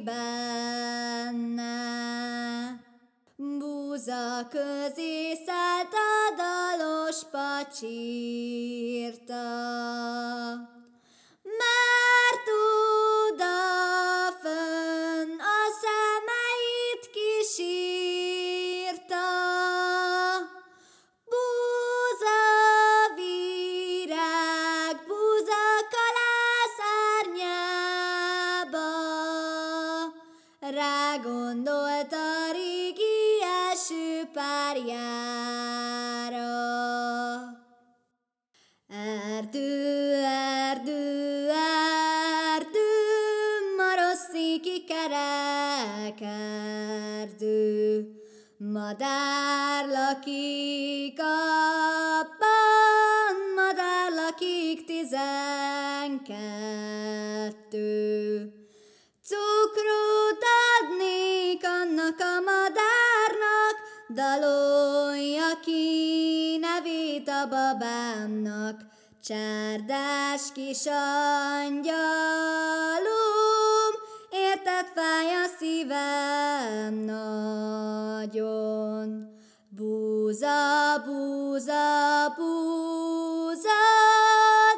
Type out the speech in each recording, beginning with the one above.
benne. Búza közé szállt a dalos pacsirta, mert odafönn a szemeit kisírta. Búza virág, búza kalász árnyába, rágondolt a régi első párjára. Erdő, erdő, erdő, marosszéki kerek erdő, madár lakik abban, madár lakik 12. Cukrot adnék annak a madárnak, dalolja ki nevét a babámnak. Csárdás kis angyalom, érted fáj a szívem nagyon. Búza, búza, búza,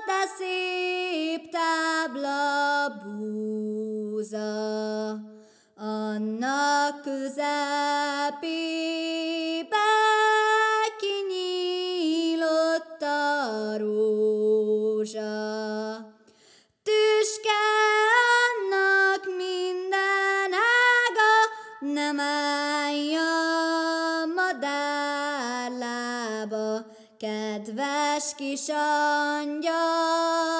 de szép tábla búza, annak közepébe kinyílott a rózsa. Tüske annak minden ága, nem állja madár lába. Kedves kis angyal,